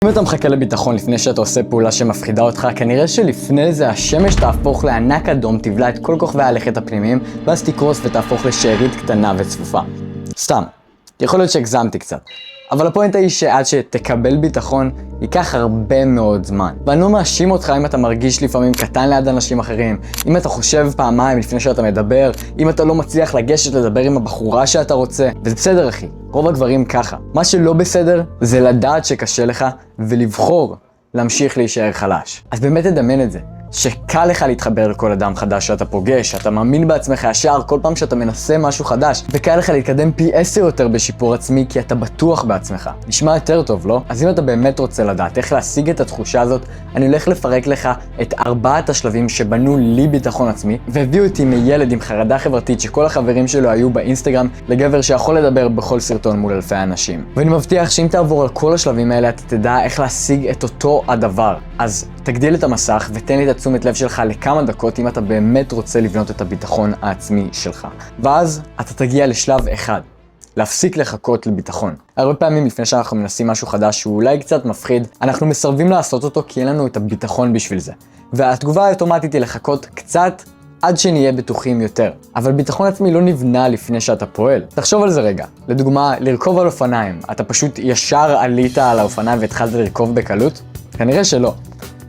אם אתה מחכה לביטחון לפני שאתה עושה פעולה שמפחידה אותך, כנראה שלפני זה השמש תהפוך לענק אדום, תבלע את כל כוכבי הלכת הפנימיים, ואז תקרוס ותהפוך לשארית קטנה וצפופה. סתם, יכול להיות שהגזמתי קצת. אבל הפואנטה היא שעד שתקבל ביטחון, ייקח הרבה מאוד זמן. ואני לא מאשים אותך אם אתה מרגיש לפעמים קטן ליד אנשים אחרים, אם אתה חושב פעמיים לפני שאתה מדבר, אם אתה לא מצליח לגשת לדבר עם הבחורה שאתה רוצה, וזה בסדר אחי, רוב הגברים ככה. מה שלא בסדר זה לדעת שקשה לך ולבחור להמשיך להישאר חלש. אז באמת תדמיין את זה. שקל לך להתחבר לכל אדם חדש שאתה פוגש, שאתה מאמין בעצמך ישר כל פעם שאתה מנסה משהו חדש, וקל לך להתקדם פי 10 יותר בשיפור עצמי כי אתה בטוח בעצמך. נשמע יותר טוב, לא? אז אם אתה באמת רוצה לדעת איך להשיג את התחושה הזאת, אני הולך לפרק לך את 4 השלבים שבנו לי ביטחון עצמי, והביאו אותי מילד עם חרדה חברתית שכל החברים שלו היו באינסטגרם, לגבר שיכול לדבר בכל סרטון מול אלפי אנשים. ואני מבטיח שאם תעבור על כל השלבים האלה, אתה תדע איך להשיג את אותו הדבר. אז תגדיל את המסך ותן לי את תשומת לב שלך לכמה דקות אם אתה באמת רוצה לבנות את הביטחון העצמי שלך. ואז אתה תגיע לשלב אחד, להפסיק לחכות לביטחון. הרבה פעמים לפני שאנחנו מנסים משהו חדש שהוא אולי קצת מפחיד, אנחנו מסרבים לעשות אותו כי אין לנו את הביטחון בשביל זה. והתגובה האוטומטית היא לחכות קצת עד שנהיה בטוחים יותר. אבל ביטחון עצמי לא נבנה לפני שאתה פועל. תחשוב על זה רגע. לדוגמה, לרכוב על אופניים. אתה פשוט ישר עלית על האופניים והתחלת לרכוב בקלות? כנראה שלא.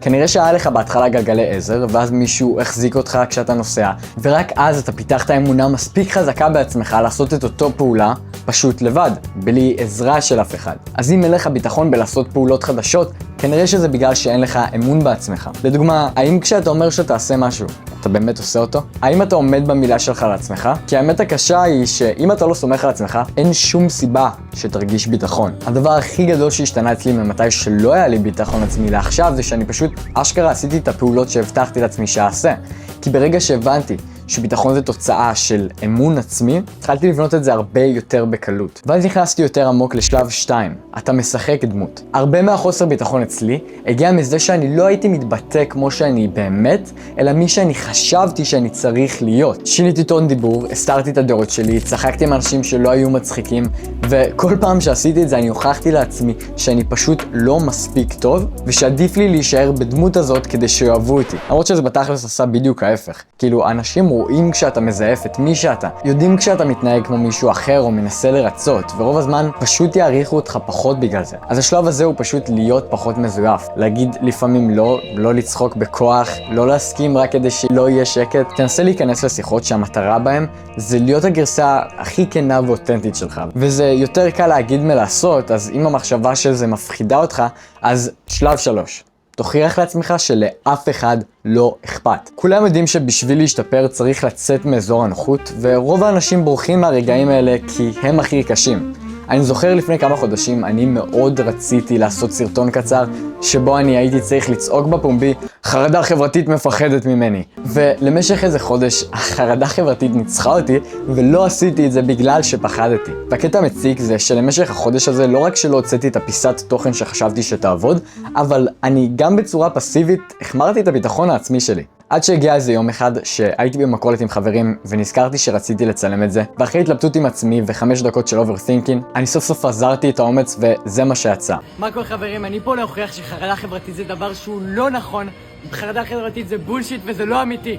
כנראה שהיה לך בהתחלה גלגלי עזר, ואז מישהו החזיק אותך כשאתה נוסע, ורק אז אתה פיתחת אמונה מספיק חזקה בעצמך לעשות את אותו פעולה, פשוט לבד, בלי עזרה של אף אחד. אז אם אין לך ביטחון בלעשות פעולות חדשות, כנראה שזה בגלל שאין לך אמון בעצמך. לדוגמה, האם כשאתה אומר שאתה עושה משהו, אתה באמת עושה אותו? האם אתה עומד במילה שלך לעצמך? כי האמת הקשה היא שאם אתה לא סומך על עצמך, אין שום סיבה שתרגיש ביטחון. הדבר הכי גדול שהשתנה אצלי ממתי שלא היה לי ביטחון עצמי לעכשיו, זה שאני פשוט אשכרה עשיתי את הפעולות שהבטחתי לעצמי שאעשה. כי ברגע שהבנתי שביטחון זה תוצאה של אמון עצמי, התחלתי לבנות את זה הרבה יותר בקלות. ואז נכנסתי יותר עמוק לשלב 2, אתה משחק דמות. הרבה מהחוסר ביטחון אצלי הגיע מזה שאני לא הייתי מתבטא כמו שאני באמת, אלא מי שאני חשבתי שאני צריך להיות. שיניתי טון דיבור, הסתרתי את הדעות שלי, צחקתי עם אנשים שלא היו מצחיקים, וכל פעם שעשיתי את זה אני הוכחתי לעצמי שאני פשוט לא מספיק טוב, ושעדיף לי להישאר בדמות הזאת כדי שאוהבו אותי. למרות שזה בתכלס עשה בדיוק ההפך. כאילו, אנשים רואים כשאתה מזייף את מי שאתה, יודעים כשאתה מתנהג כמו מישהו אחר או מנסה לרצות, ורוב הזמן פשוט יעריכו אותך פחות בגלל זה. אז השלב הזה הוא פשוט להיות פחות מזויף. להגיד לפעמים לא, לא לצחוק בכוח, לא להסכים רק כדי שלא יהיה שקט. תנסה להיכנס לשיחות שהמטרה בהם זה להיות הגרסה הכי כנה ואותנטית שלך. וזה יותר קל להגיד מלעשות, אז אם המחשבה של זה מפחידה אותך, אז שלב 3. תוכיח לעצמך שלאף אחד לא אכפת. כולם יודעים שבשביל להשתפר צריך לצאת מאזור הנוחות, ורוב האנשים בורחים מהרגעים האלה כי הם הכי קשים. אני זוכר לפני כמה חודשים, אני מאוד רציתי לעשות סרטון קצר, שבו אני הייתי צריך לצעוק בפומבי, חרדה חברתית מפחדת ממני. ולמשך איזה חודש, החרדה חברתית ניצחה אותי, ולא עשיתי את זה בגלל שפחדתי. והקטע המציק זה שלמשך החודש הזה, לא רק שלא הוצאתי את הפיסת תוכן שחשבתי שתעבוד, אבל אני גם בצורה פסיבית החמרתי את הביטחון העצמי שלי. עד שהגיע איזה יום אחד שהייתי במכולת עם חברים ונזכרתי שרציתי לצלם את זה, ואחרי התלבטות עם עצמי ו5 דקות של אוברתינקינג, אני סוף סוף עזרתי את האומץ וזה מה שיצא. מה כל חברים, אני פה להוכיח שחרדה חברתית זה דבר שהוא לא נכון, חרדה חברתית זה בולשיט וזה לא אמיתי.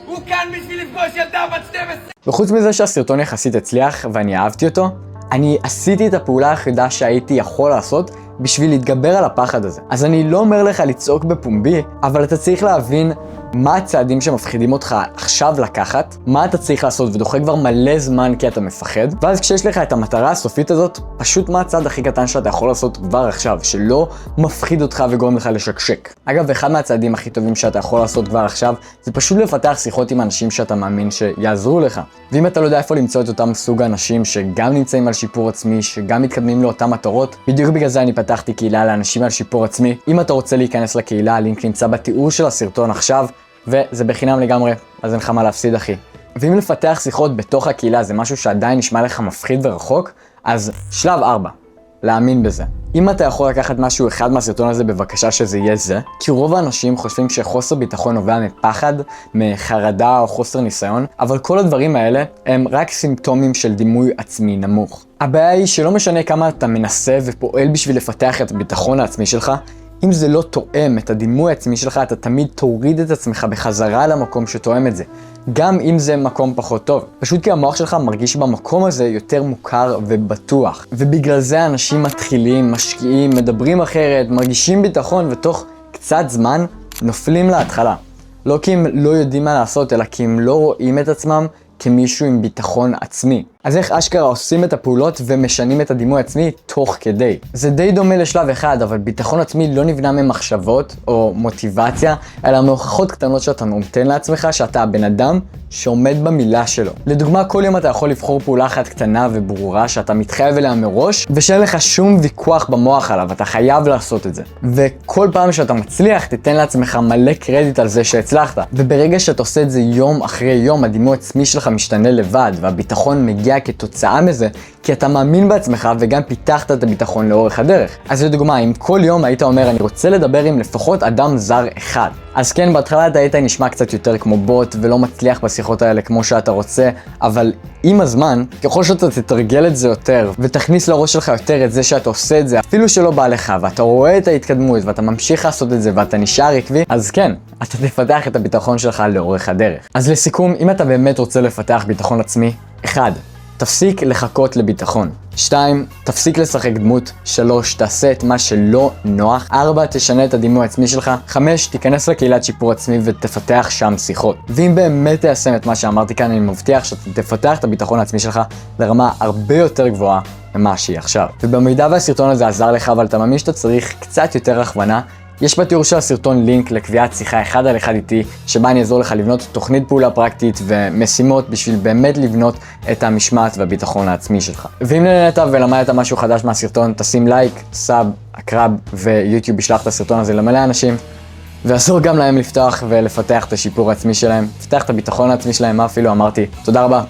הוא כאן בשביל לפגוש ילדה בת 12. וחוץ מזה שהסרטון יחסית הצליח ואני אהבתי אותו, אני עשיתי את הפעולה היחידה שהייתי יכול לעשות בשביל להתגבר על הפחד הזה. אז אני לא אומר לך לצעוק בפומבי, אבל אתה צריך להבין מה הצעדים שמפחידים אותך עכשיו לקחת, מה אתה צריך לעשות ודוחה כבר מלא זמן כי אתה מפחד, ואז כשיש לך את המטרה הסופית הזאת, פשוט מה הצעד הכי קטן שאתה יכול לעשות כבר עכשיו, שלא מפחיד אותך וגורם לך לשקשק. אגב, אחד מהצעדים הכי טובים שאתה יכול לעשות כבר עכשיו, זה פשוט לפתח שיחות עם אנשים שאתה מאמין שיעזרו לך. ואם אתה לא יודע איפה למצוא את אותם סוג האנשים שגם נמצאים על שיפור עצמי, שגם מתקדמים לאותם מטרות, בדיוק בגלל זה אני פתחתי קהילה לאנשים על שיפור עצמי. אם אתה רוצה להיכנס לקהילה, הלינק נמצא בתיאור של הסרטון עכשיו, וזה בחינם לגמרי, אז אין לך מה להפסיד אחי. ואם לפתח שיחות בתוך הקהילה זה משהו שעדיין נשמע לך מפחיד ורחוק, אז שלב 4. להאמין בזה. אם אתה יכול לקחת משהו אחד מהסרטון הזה, בבקשה שזה יהיה זה. כי רוב האנשים חושבים שחוסר ביטחון נובע מפחד, מחרדה או חוסר ניסיון, אבל כל הדברים האלה הם רק סימפטומים של דימוי עצמי נמוך. הבעיה היא שלא משנה כמה אתה מנסה ופועל בשביל לפתח את הביטחון העצמי שלך, אם זה לא תואם את הדימוי העצמי שלך, אתה תמיד תוריד את עצמך בחזרה למקום שתואם את זה. גם אם זה מקום פחות טוב. פשוט כי המוח שלך מרגיש במקום הזה יותר מוכר ובטוח. ובגלל זה אנשים מתחילים, משקיעים, מדברים אחרת, מרגישים ביטחון, ותוך קצת זמן נופלים להתחלה. לא כי הם לא יודעים מה לעשות, אלא כי הם לא רואים את עצמם כמישהו עם ביטחון עצמי. אז איך אשכרה עושים את הפעולות ומשנים את הדימוי עצמי תוך כדי? זה די דומה לשלב אחד, אבל ביטחון עצמי לא נבנה ממחשבות או מוטיבציה, אלא מהוכחות קטנות שאתה נותן לעצמך שאתה הבן אדם שעומד במילה שלו. לדוגמה, כל יום אתה יכול לבחור פעולה אחת קטנה וברורה שאתה מתחייב אליה מראש, ושאין לך שום ויכוח במוח עליו, אתה חייב לעשות את זה. וכל פעם שאתה מצליח, תיתן לעצמך מלא קרדיט על זה שהצלחת. וברגע שאתה עושה את זה יום אחרי יום, הדימוי עצמי שלך משתנה לבד, והביטחון מגיע כתוצאה מזה, כי אתה מאמין בעצמך וגם פיתחת את הביטחון לאורך הדרך. אז לדוגמה, אם כל יום היית אומר, אני רוצה לדבר עם לפחות אדם זר אחד, אז כן, בהתחלה אתה היית נשמע קצת יותר כמו בוט ולא מצליח בשיחות האלה כמו שאתה רוצה, אבל עם הזמן, ככל שאתה תתרגל את זה יותר ותכניס לראש שלך יותר את זה שאתה עושה את זה, אפילו שלא בא לך, ואתה רואה את ההתקדמות ואתה ממשיך לעשות את זה ואתה נשאר עקבי, אז כן, אתה תפתח את הביטחון שלך לאורך הדרך. אז לסיכום, אם אתה באמת רוצה לפתח ביטחון עצמי, 1. תפסיק לחכות לביטחון. 2. תפסיק לשחק דמות. 3. תעשה את מה שלא נוח. 4. תשנה את הדימוי העצמי שלך. 5. תיכנס לקהילת שיפור עצמי ותפתח שם שיחות. ואם באמת תיישם את מה שאמרתי כאן, אני מבטיח שאתה תפתח את הביטחון העצמי שלך לרמה הרבה יותר גבוהה ממה שהיא עכשיו. ובמידה והסרטון הזה עזר לך, אבל אתה מאמין שאתה צריך קצת יותר הכוונה, יש בתיאור של הסרטון לינק לקביעת שיחה 1 על 1 איתי, שבה אני אעזור לך לבנות תוכנית פעולה פרקטית ומשימות בשביל באמת לבנות את המשמעת והביטחון העצמי שלך. ואם נהנית ולמדת משהו חדש מהסרטון, תשים לייק, סאב, אקרב ויוטיוב ישלח את הסרטון הזה למלא אנשים, ועזור גם להם לפתוח ולפתח את השיפור העצמי שלהם, לפתח את הביטחון העצמי שלהם, מה אפילו אמרתי. תודה רבה.